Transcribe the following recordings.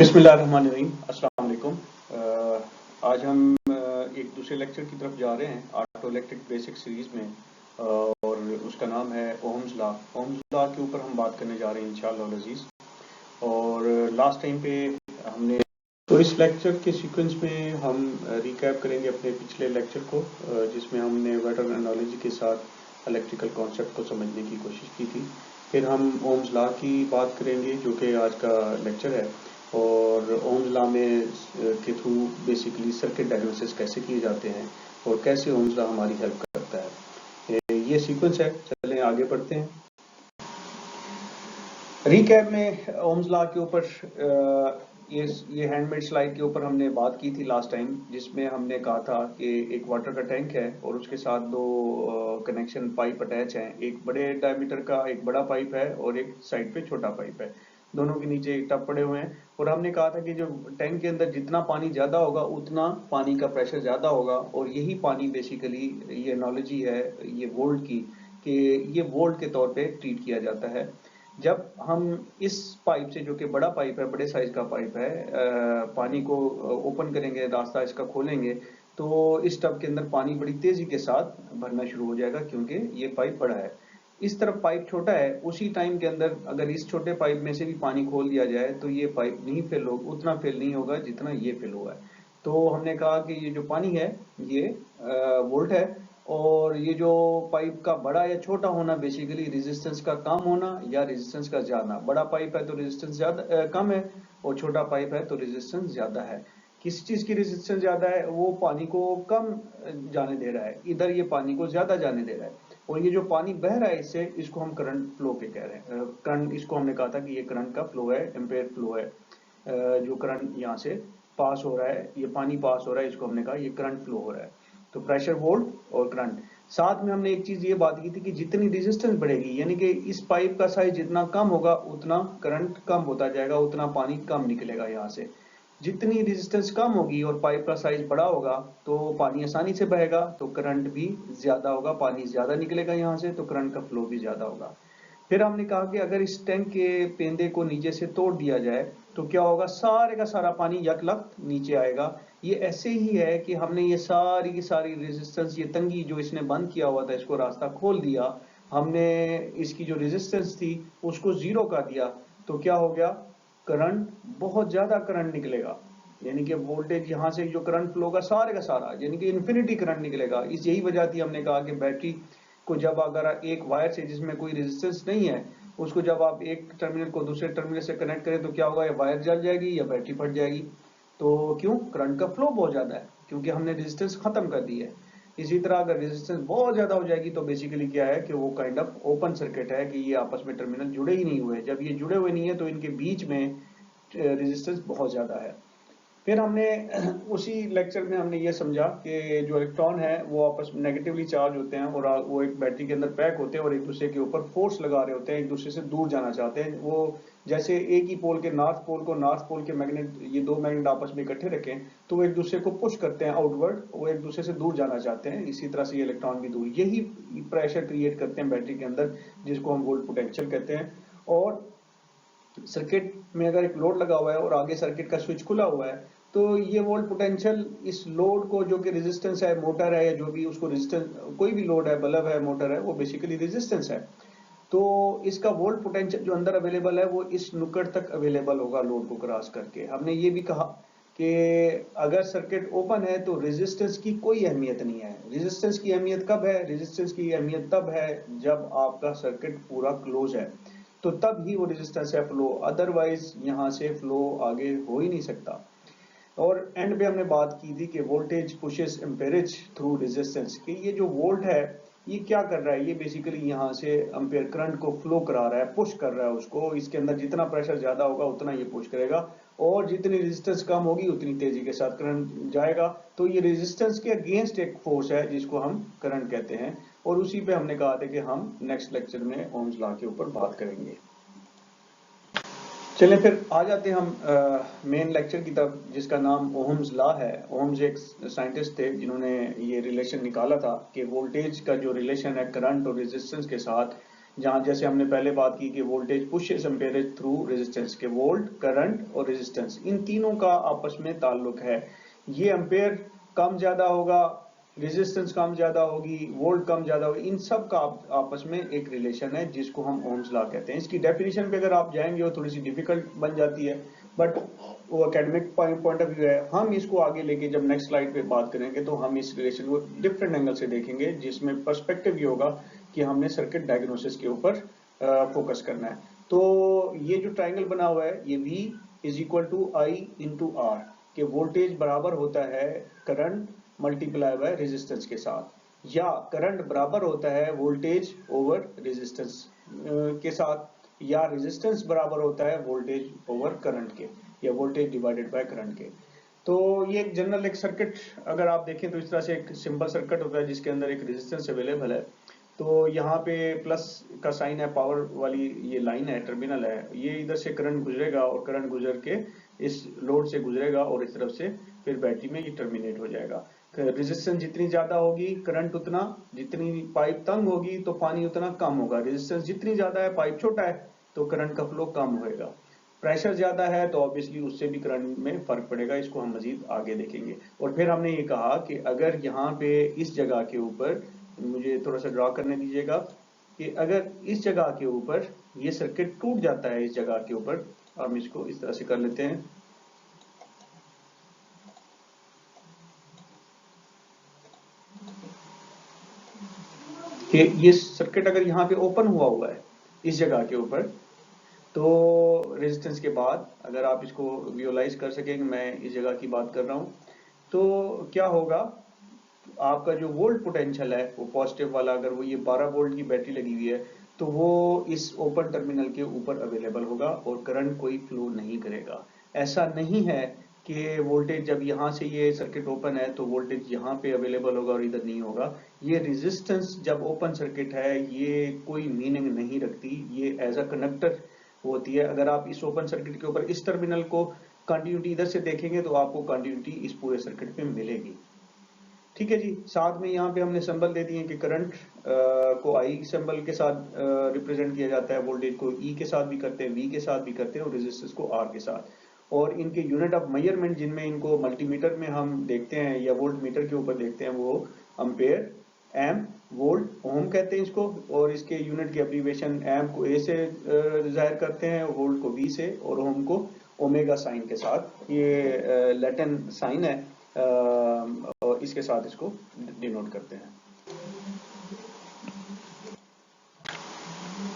बिस्मिल्लाहिर्रहमानिर्रहीम, अस्सलाम वालेकुम। आज हम एक दूसरे लेक्चर की तरफ जा रहे हैं ऑटो इलेक्ट्रिक बेसिक सीरीज़ में, और उसका नाम है ओहम्स लॉ। ओहम्स लॉ के ऊपर हम बात करने जा रहे हैं इंशाअल्लाह अज़ीज़। और लास्ट टाइम पे हमने तो इस लेक्चर के सीक्वेंस में हम रिकैप करेंगे अपने पिछले लेक्चर को, जिसमें हमने वेक्टर एनालॉजी के साथ इलेक्ट्रिकल कॉन्सेप्ट को समझने की कोशिश की थी। फिर हम ओहम्स लॉ की बात करेंगे जो कि आज का लेक्चर है, और ओहम्स लॉ में के थ्रू बेसिकली सर्किट डायग्नोसिस कैसे किए जाते हैं और कैसे ओहम्स लॉ हमारी हेल्प करता है। ये सीक्वेंस है, चलें आगे बढ़ते हैं। रिकैप में ओहम्स लॉ के ऊपर ये हैंडमेड स्लाइड के ऊपर हमने बात की थी लास्ट टाइम, जिसमें हमने कहा था कि एक वाटर का टैंक है और उसके साथ दो कनेक्शन पाइप अटैच हैं। एक बड़े डायमीटर का एक बड़ा पाइप है और एक साइड पे छोटा पाइप है। दोनों के नीचे एक टब पड़े हुए हैं, और हमने कहा था कि जो टैंक के अंदर जितना पानी ज़्यादा होगा उतना पानी का प्रेशर ज़्यादा होगा, और यही पानी बेसिकली ये एनालॉजी है ये वोल्ट की, कि ये वोल्ट के तौर पे ट्रीट किया जाता है। जब हम इस पाइप से, जो कि बड़ा पाइप है, बड़े साइज का पाइप है, पानी को ओपन करेंगे, रास्ता इसका खोलेंगे, तो इस टब के अंदर पानी बड़ी तेजी के साथ भरना शुरू हो जाएगा, क्योंकि ये पाइप बड़ा है। इस तरफ पाइप छोटा है, उसी टाइम के अंदर अगर इस छोटे पाइप में से भी पानी खोल दिया जाए तो ये पाइप नहीं फिल हो, उतना फिल नहीं होगा जितना ये फिल हुआ है। तो हमने कहा कि ये जो पानी है ये वोल्ट है, और ये जो पाइप का बड़ा या छोटा होना बेसिकली रेजिस्टेंस का कम होना या रेजिस्टेंस का ज्यादा। बड़ा पाइप है तो रेजिस्टेंस ज्यादा कम है, और छोटा पाइप है तो रेजिस्टेंस ज्यादा है। किस चीज की रेजिस्टेंस ज्यादा है? वो पानी को कम जाने दे रहा है, इधर ये पानी को ज्यादा जाने दे रहा है। और ये जो पानी बह रहा है इससे, इसको हम करंट फ्लो के कह रहे हैं। करंट, इसको हमने कहा था कि ये करंट का फ्लो है, एम्पेयर फ्लो है। जो करंट यहाँ से पास हो रहा है, ये पानी पास हो रहा है, इसको हमने कहा ये करंट फ्लो हो रहा है। तो प्रेशर, वोल्ट और करंट। साथ में हमने एक चीज ये बात की थी कि जितनी रेजिस्टेंस बढ़ेगी, यानी कि इस पाइप का साइज जितना कम होगा उतना करंट कम होता जाएगा, उतना पानी कम निकलेगा यहाँ से। जितनी रेजिस्टेंस कम होगी और पाइप का साइज बड़ा होगा तो पानी आसानी से बहेगा, तो करंट भी ज्यादा होगा, पानी ज्यादा निकलेगा यहाँ से, तो करंट का फ्लो भी ज्यादा होगा। फिर हमने कहा कि अगर इस टैंक के पेंदे को नीचे से तोड़ दिया जाए तो क्या होगा, सारे का सारा पानी यकलख्त नीचे आएगा। ये ऐसे ही है कि हमने ये सारी की सारी रेजिस्टेंस, ये तंगी जो इसने बंद किया हुआ था, इसको रास्ता खोल दिया, हमने इसकी जो रेजिस्टेंस थी उसको जीरो कर दिया, तो क्या हो गया, करंट, बहुत ज्यादा करंट निकलेगा। यानी कि वोल्टेज यहाँ से जो करंट फ्लो का सारे का सारा, यानी कि इन्फिनिटी करंट निकलेगा। इस यही वजह थी हमने कहा कि बैटरी को जब अगर एक वायर से जिसमें कोई रेजिस्टेंस नहीं है, उसको जब आप एक टर्मिनल को दूसरे टर्मिनल से कनेक्ट करें तो क्या होगा, या वायर जल जाएगी या बैटरी फट जाएगी। तो क्यों? करंट का फ्लो बहुत ज्यादा है, क्योंकि हमने रेजिस्टेंस खत्म कर दी है। इसी तरह अगर रेजिस्टेंस बहुत ज्यादा हो जाएगी तो बेसिकली क्या है कि वो काइंड ऑफ ओपन सर्किट है, कि ये आपस में टर्मिनल जुड़े ही नहीं हुए। जब ये जुड़े हुए नहीं है तो इनके बीच में रेजिस्टेंस बहुत ज्यादा है। फिर हमने उसी लेक्चर में हमने ये समझा कि जो इलेक्ट्रॉन है वो आपस में नेगेटिवली चार्ज होते हैं, और वो एक बैटरी के अंदर पैक होते हैं और एक दूसरे के ऊपर फोर्स लगा रहे होते हैं, एक दूसरे से दूर जाना चाहते हैं। वो जैसे एक ही पोल के नॉर्थ पोल को, नॉर्थ पोल के मैग्नेट, ये दो मैग्नेट आपस में इकट्ठे रखें तो वो एक दूसरे को पुश करते हैं आउटवर्ड, वो एक दूसरे से दूर जाना चाहते हैं। इसी तरह से ये इलेक्ट्रॉन भी दूर, यही प्रेशर क्रिएट करते हैं बैटरी के अंदर, जिसको हम वोल्ट पोटेंशियल कहते हैं। और सर्किट में अगर एक लोड लगा हुआ है और आगे सर्किट का स्विच खुला हुआ है, तो ये वोल्ट पोटेंशियल इस लोड को, जो कि रेजिस्टेंस है, मोटर है या जो भी उसको रेजिस्टेंस, कोई भी लोड है, बल्ब है, मोटर है, वो बेसिकली रेजिस्टेंस है। तो इसका वोल्ट पोटेंशियल जो अंदर अवेलेबल है वो इस नुक्कड़ तक अवेलेबल होगा लोड को क्रॉस करके। हमने ये भी कहा कि अगर सर्किट ओपन है तो रेजिस्टेंस की कोई अहमियत नहीं है। रेजिस्टेंस की अहमियत कब है? रेजिस्टेंस की अहमियत तब है जब आपका सर्किट पूरा क्लोज है, तो तब ही वो रेजिस्टेंस है फ्लो, अदरवाइज यहां से फ्लो आगे हो ही नहीं सकता। और एंड पे हमने बात की थी कि वोल्टेज पुशेस एम्पेरेज थ्रू रेजिस्टेंस, कि ये जो वोल्ट है ये क्या कर रहा है, ये बेसिकली यहाँ से एम्पेयर करंट को फ्लो करा रहा है, पुश कर रहा है उसको। इसके अंदर जितना प्रेशर ज्यादा होगा उतना ये पुश करेगा, और जितनी रेजिस्टेंस कम होगी उतनी तेजी के साथ करंट जाएगा। तो ये रेजिस्टेंस के अगेंस्ट एक फोर्स है जिसको हम करंट कहते हैं, और उसी पे हमने कहा था कि हम नेक्स्ट लेक्चर में ओम्स लॉ के ऊपर बात करेंगे। चलें फिर आ जाते हैं हम मेन लेक्चर की तरफ, जिसका नाम ओहम्स लॉ है। ओहम्स एक साइंटिस्ट थे जिन्होंने ये रिलेशन निकाला था कि वोल्टेज का जो रिलेशन है करंट और रेजिस्टेंस के साथ, जहां जैसे हमने पहले बात की कि वोल्टेज पुशेस एम्पेरेज थ्रू रेजिस्टेंस के वोल्ट, करंट और रेजिस्टेंस, इन तीनों का आपस में ताल्लुक है। ये एम्पेयर कम ज्यादा होगा, रेजिस्टेंस कम ज्यादा होगी, वोल्ट कम ज्यादा होगी, इन सब का आपस में एक रिलेशन है जिसको हम ओम्स लॉ कहते हैं। इसकी डेफिनेशन पे अगर आप जाएंगे वो थोड़ी सी डिफिकल्ट बन जाती है, बट वो एकेडमिक पॉइंट ऑफ व्यू है। हम इसको आगे लेके जब नेक्स्ट स्लाइड पे बात करेंगे तो हम इस रिलेशन को डिफरेंट एंगल से देखेंगे, जिसमें पर्सपेक्टिव ये होगा कि हमने सर्किट डायग्नोसिस के ऊपर फोकस करना है। तो ये जो ट्राइंगल बना हुआ है ये V is equal to I into R, के वोल्टेज बराबर होता है करंट मल्टीप्लाई बाय रेजिस्टेंस के साथ, या करंट बराबर होता है वोल्टेज ओवर रेजिस्टेंस के साथ, या रेजिस्टेंस बराबर होता है वोल्टेज ओवर करंट के, या वोल्टेज डिवाइडेड बाय करंट के। तो ये एक जनरल एक सर्किट अगर आप देखें तो इस तरह से एक सिंपल सर्किट होता है जिसके अंदर एक रेजिस्टेंस अवेलेबल है। तो यहाँ पे प्लस का साइन है, पावर वाली ये लाइन है, टर्मिनल है, ये इधर से करंट गुजरेगा और करंट गुजर के इस लोड से गुजरेगा और इस तरफ से फिर बैटरी में ये टर्मिनेट हो जाएगा। रेजिस्टेंस जितनी ज्यादा होगी करंट उतना, जितनी पाइप तंग होगी तो पानी उतना कम होगा। रेजिस्टेंस जितनी ज्यादा है, पाइप छोटा है, तो करंट का फ्लो कम होएगा। प्रेशर ज्यादा है तो ऑब्वियसली उससे भी करंट में फर्क पड़ेगा, इसको हम मजीद आगे देखेंगे। और फिर हमने ये कहा कि अगर यहाँ पे इस जगह के ऊपर, मुझे थोड़ा सा ड्रॉ करने दीजिएगा, कि अगर इस जगह के ऊपर ये सर्किट टूट जाता है, इस जगह के ऊपर हम इसको इस तरह से कर लेते हैं कि ये सर्किट अगर यहाँ पे ओपन हुआ है इस जगह के ऊपर, तो रेजिस्टेंस के बाद अगर आप इसको विजुअलाइज कर सकेंगे, मैं इस जगह की बात कर रहा हूँ, तो क्या होगा, आपका जो वोल्ट पोटेंशियल है वो पॉजिटिव वाला, अगर वो ये 12 वोल्ट की बैटरी लगी हुई है तो वो इस ओपन टर्मिनल के ऊपर अवेलेबल होगा और करंट कोई फ्लो नहीं करेगा। ऐसा नहीं है कि वोल्टेज जब यहाँ से ये सर्किट ओपन है तो वोल्टेज यहाँ पे अवेलेबल होगा और इधर नहीं होगा। ये रेजिस्टेंस जब ओपन सर्किट है ये कोई मीनिंग नहीं रखती, ये एज अ कंडक्टर होती है। अगर आप इस ओपन सर्किट के ऊपर इस टर्मिनल को कंटिन्यूटी इधर से देखेंगे तो आपको कंटिन्यूटी इस पूरे सर्किट पे मिलेगी। ठीक है जी। साथ में यहाँ पे हमने सिंबल दे दिए कि करंट को I सिंबल के साथ रिप्रेजेंट किया जाता है, वोल्टेज को E के साथ भी करते हैं, V के साथ भी करते हैं, और रेजिस्टेंस को R के साथ। और इनके यूनिट ऑफ मेजरमेंट जिनमें इनको मल्टीमीटर में हम देखते हैं या वोल्ट मीटर के ऊपर देखते हैं वो अम्पेयर, एम्प, वोल्ट, ओम कहते हैं इसको, और इसके यूनिट की एब्रीविएशन एम्प को A से जाहिर करते हैं, वोल्ट को V से, और ओम को ओमेगा साइन के साथ, ये लैटिन साइन है, और इसके साथ इसको डिनोट करते हैं।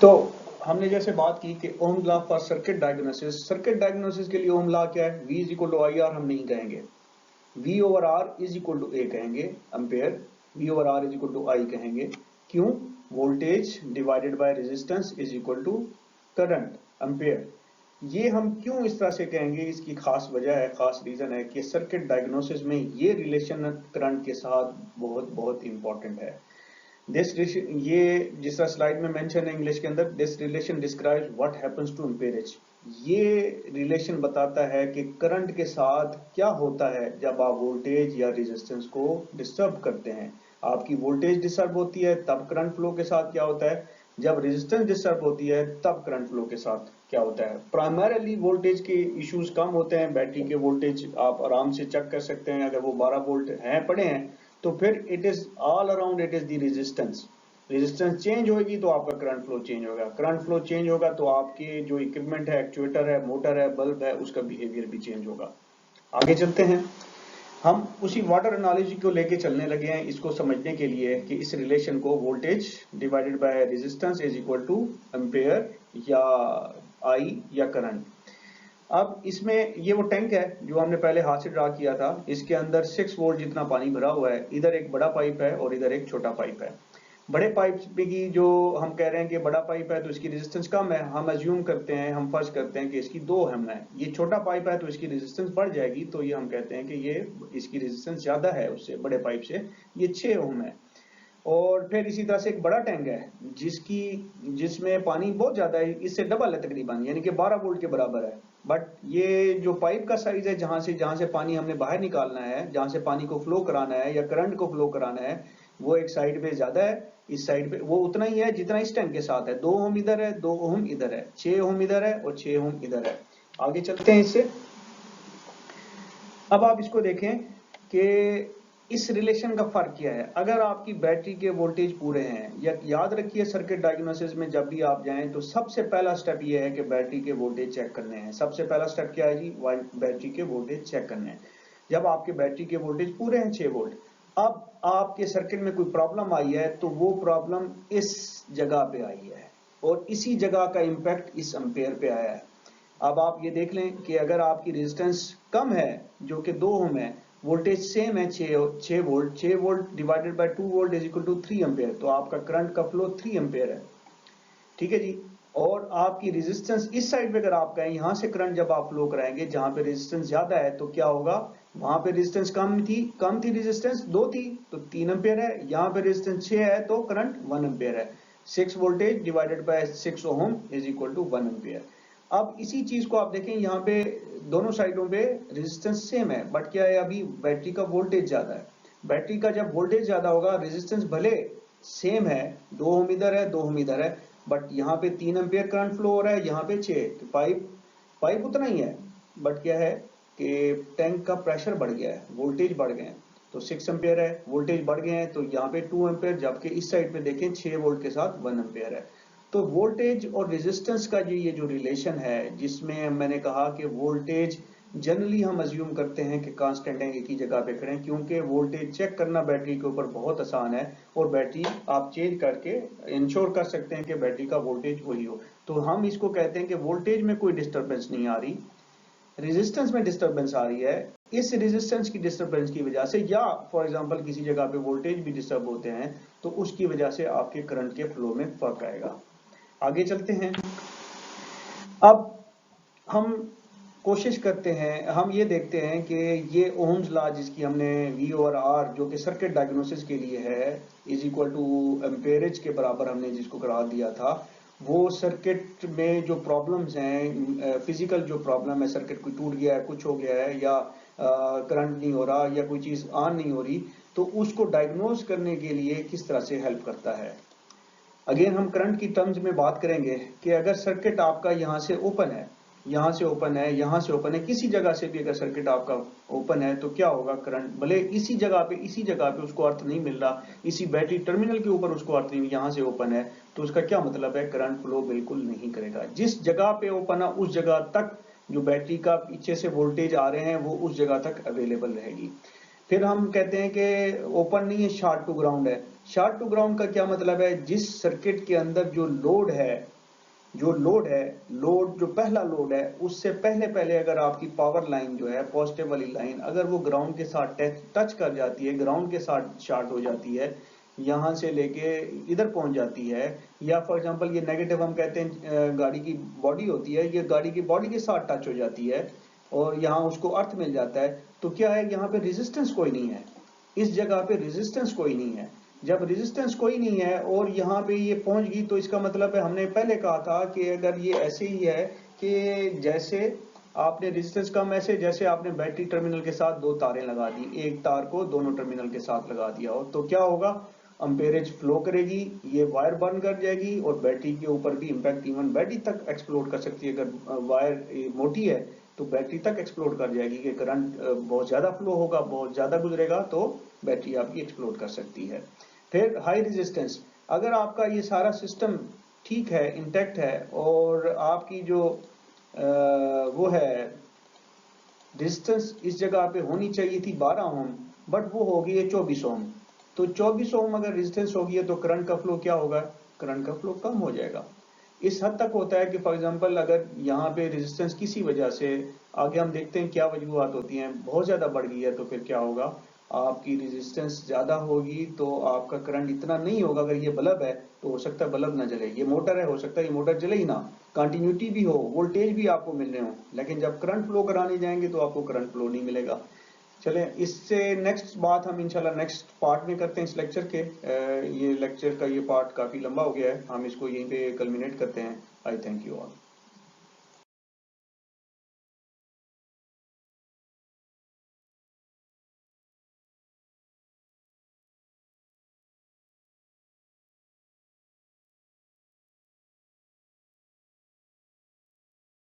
तो हमने जैसे बात की कि Ohm law for circuit diagnosis, circuit diagnosis के लिए ओम लॉ क्या है, V is equal to I R हम नहीं कहेंगे, V over R is equal to A कहेंगे, ampere, V over R is equal to I कहेंगे। क्यों? Voltage divided by resistance is equal to current, ampere. ये हम क्यों इस तरह से कहेंगे, इसकी खास वजह है, खास रीजन है कि सर्किट डायग्नोसिस में ये रिलेशन करंट के साथ बहुत बहुत इंपॉर्टेंट है। ये जिस तरह स्लाइड में मेंशन है इंग्लिश के अंदर, this relation describes what happens to amperage. ये रिलेशन बताता है कि करंट के साथ क्या होता है जब आप वोल्टेज या रेजिस्टेंस को डिस्टर्ब करते हैं। आपकी वोल्टेज डिस्टर्ब होती है तब करंट फ्लो के साथ क्या होता है, जब रेजिस्टेंस डिस्टर्ब होती है तब करंट फ्लो के साथ क्या होता है। प्राइमरीली वोल्टेज के इश्यूज कम होते हैं, बैटरी के वोल्टेज आप आराम से चेक कर सकते हैं, अगर वो 12 वोल्ट हैं पड़े हैं तो फिर it is all around, it is the resistance. Resistance change होगी तो आपका करंट फ्लो चेंज होगा, करंट फ्लो चेंज होगा तो आपके जो इक्विपमेंट है, एक्चुएटर है, मोटर है, बल्ब है, उसका बिहेवियर भी चेंज होगा। आगे चलते हैं, हम उसी वाटर एनालॉजी को लेके चलने लगे हैं इसको समझने के लिए कि इस रिलेशन को voltage divided by resistance is equal to ampere या आई या करंट। अब इसमें ये वो टैंक है जो हमने पहले हाथ से ड्रा किया था, इसके अंदर 6 वोल्ट जितना पानी भरा हुआ है, इधर एक बड़ा पाइप है और इधर एक छोटा पाइप है। बड़े पाइप की जो हम कह रहे हैं कि बड़ा पाइप है तो इसकी रेजिस्टेंस कम है, हम अज्यूम करते हैं, हम फर्ज करते हैं कि इसकी 2 ohm है। ये छोटा पाइप है तो इसकी रेजिस्टेंस बढ़ जाएगी, तो ये हम कहते हैं कि ये इसकी रेजिस्टेंस ज्यादा है उससे, बड़े पाइप से, ये 6 ohm है। और फिर इसी तरह से एक बड़ा टैंक है जिसमें पानी बहुत ज्यादा है, इससे डबल है तकरीबन, यानी कि 12 वोल्ट के बराबर है। बट ये जो पाइप का साइज है, जहां से पानी हमने बाहर निकालना है, जहां से पानी को फ्लो कराना है या करंट को फ्लो कराना है, वो एक साइड पे ज्यादा है इस साइड पे वो उतना ही है जितना इस टैंक के साथ है। 2 ओम इधर है, 2 ओम इधर है, 6 ओम इधर है और 6 ओम इधर है। आगे चलते हैं इससे। अब आप इसको देखें कि इस रिलेशन का फर्क क्या है। अगर आपकी बैटरी के वोल्टेज पूरे हैं, या याद रखिए सर्किट डायग्नोसिस में जब भी आप जाएं तो सबसे पहला स्टेप ये है कि बैटरी के वोल्टेज चेक करने हैं। सबसे पहला स्टेप क्या है जी? बैटरी के वोल्टेज चेक करने हैं। जब आपके बैटरी के वोल्टेज पूरे हैं 6 वोल्ट, अब आपके सर्किट में कोई प्रॉब्लम आई है तो वो प्रॉब्लम इस जगह पे आई है और इसी जगह का इंपैक्ट इस एम्पेयर पे आया है। अब आप ये देख लें कि अगर आपकी रेजिस्टेंस कम है जो कि 2 ओम है, वोल्टेज सेम है 6 volt, 6 volt divided by 2 volt is equal to 3 ampere, तो आपका करंट का फ्लो 3 एम्पेयर है। ठीक है जी। और आपकी रेजिस्टेंस इस साइड पे अगर आप कहें यहां से करंट जब आप फ्लो कराएंगे जहां पे रेजिस्टेंस ज्यादा है तो क्या होगा? वहां पे रेजिस्टेंस कम थी रेजिस्टेंस 2 थी तो 3 एम्पेयर है, यहां पे रेजिस्टेंस 6 है तो करंट 1 एम्पेयर है। 6 voltage divided by 6 ohm is equal to 1 ampere. अब इसी चीज को आप देखें यहाँ पे दोनों साइडों पे रेजिस्टेंस सेम है, बट क्या है अभी बैटरी का वोल्टेज ज्यादा है। बैटरी का जब वोल्टेज ज्यादा होगा, रेजिस्टेंस भले सेम है, 2 ओम इधर है 2 ओम इधर है, बट यहाँ पे 3 एम्पियर करंट फ्लो हो रहा है, यहाँ पे 6, तो पाइप उतना ही है, बट क्या है कि टैंक का प्रेशर बढ़ गया है, वोल्टेज बढ़ गए हैं। तो 6 एम्पियर है, वोल्टेज बढ़ गए हैं तो यहाँ पे 2 एम्पियर, जबकि इस साइड पे देखें 6 वोल्ट के साथ 1 एम्पियर है। तो वोल्टेज और रेजिस्टेंस का ये जो रिलेशन है, जिसमें मैंने कहा कि वोल्टेज जनरली हम अज्यूम करते हैं कि कांस्टेंट है, एक ही जगह पे खड़े हैं, क्योंकि वोल्टेज चेक करना बैटरी के ऊपर बहुत आसान है और बैटरी आप चेंज करके इंश्योर कर सकते हैं कि बैटरी का वोल्टेज वही हो। तो हम इसको कहते हैं कि वोल्टेज में कोई डिस्टर्बेंस नहीं आ रही, रेजिस्टेंस में डिस्टर्बेंस आ रही है। इस रेजिस्टेंस की डिस्टर्बेंस की वजह से, या फॉर एग्जांपल किसी जगह पे वोल्टेज भी डिस्टर्ब होते हैं, तो उसकी वजह से आपके करंट के फ्लो में फर्क आएगा। आगे चलते हैं। अब हम कोशिश करते हैं, हम ये देखते हैं कि ये ओम्स लॉ जिसकी हमने V और R जो कि सर्किट डायग्नोसिस के लिए है इज इक्वल टू एम्पेरेज के बराबर हमने जिसको करार दिया था, वो सर्किट में जो प्रॉब्लम्स हैं, फिजिकल जो प्रॉब्लम है, सर्किट कोई टूट गया है, कुछ हो गया है, या करंट नहीं हो रहा, या कोई चीज ऑन नहीं हो रही, तो उसको डायग्नोज करने के लिए किस तरह से हेल्प करता है। अगेन हम करंट की टर्म्स में बात करेंगे कि अगर सर्किट आपका यहाँ से ओपन है, यहाँ से ओपन है, यहाँ से ओपन है, किसी जगह से भी अगर सर्किट आपका ओपन है तो क्या होगा? करंट भले इसी जगह पे उसको अर्थ नहीं मिल रहा, इसी बैटरी टर्मिनल के ऊपर उसको अर्थ नहीं, यहाँ से ओपन है, तो उसका क्या मतलब है? करंट फ्लो बिल्कुल नहीं करेगा। जिस जगह पे ओपन है उस जगह तक जो बैटरी का पीछे से वोल्टेज आ रहे हैं वो उस जगह तक अवेलेबल रहेगी। फिर हम कहते हैं कि ओपन नहीं है, शॉर्ट टू ग्राउंड है। शॉर्ट टू ग्राउंड का क्या मतलब है? जिस सर्किट के अंदर जो लोड है, लोड जो पहला लोड है, उससे पहले अगर आपकी पावर लाइन जो है, पॉजिटिव वाली लाइन, अगर वो ग्राउंड के साथ टच कर जाती है, ग्राउंड के साथ शॉर्ट हो जाती है, यहां से लेके इधर पहुंच जाती है, या फॉर एग्जांपल ये नेगेटिव हम कहते हैं गाड़ी की बॉडी होती है, ये गाड़ी की बॉडी के साथ टच हो जाती है और यहाँ उसको अर्थ मिल जाता है, तो क्या है? यहाँ पे रेजिस्टेंस कोई नहीं है, इस जगह पे रेजिस्टेंस कोई नहीं है। जब रेजिस्टेंस कोई नहीं है और यहाँ पे ये पहुंच गई, तो इसका मतलब है, हमने पहले कहा था कि अगर ये ऐसे ही है कि जैसे आपने रेजिस्टेंस कम, ऐसे जैसे आपने बैटरी टर्मिनल के साथ 2 तारें लगा दी, एक तार को दोनों टर्मिनल के साथ लगा दिया हो, तो क्या होगा? अम्पेरेज फ्लो करेगी, ये वायर बर्न कर जाएगी और बैटरी के ऊपर भी इंपैक्ट, इवन बैटरी तक एक्सप्लोड कर सकती है। अगर वायर मोटी है तो बैटरी तक एक्सप्लोड कर जाएगी, कि करंट बहुत ज्यादा फ्लो होगा, बहुत ज्यादा गुजरेगा, तो बैटरी आपकी एक्सप्लोड कर सकती है। फिर हाई रेजिस्टेंस, अगर आपका ये सारा सिस्टम ठीक है, इंटैक्ट है, और आपकी जो वो है रेजिस्टेंस इस जगह पे होनी चाहिए थी 12 ओम, बट वो हो गई है 24 ओम, तो 24 ओम अगर रेजिस्टेंस होगी है तो करंट का फ्लो क्या होगा? करंट का फ्लो कम हो जाएगा। इस हद तक होता है कि फॉर एग्जांपल अगर यहाँ पे रेजिस्टेंस किसी वजह से, आगे हम देखते हैं क्या वजूहत होती हैं, बहुत ज्यादा बढ़ गई है, तो फिर क्या होगा? आपकी रेजिस्टेंस ज्यादा होगी तो आपका करंट इतना नहीं होगा। अगर ये बल्ब है तो हो सकता है बल्ब ना जले, ये मोटर है, हो सकता है ये मोटर जले ही ना, कंटिन्यूटी भी हो, वोल्टेज भी आपको मिल रहे हो, लेकिन जब करंट फ्लो कराने जाएंगे तो आपको करंट फ्लो नहीं मिलेगा। चलें, इससे नेक्स्ट बात हम इंशाल्लाह नेक्स्ट पार्ट में करते हैं इस लेक्चर के। ये लेक्चर का ये पार्ट काफी लंबा हो गया है, हम इसको यहीं पे कल्मिनेट करते हैं। आई थैंक यू ऑल।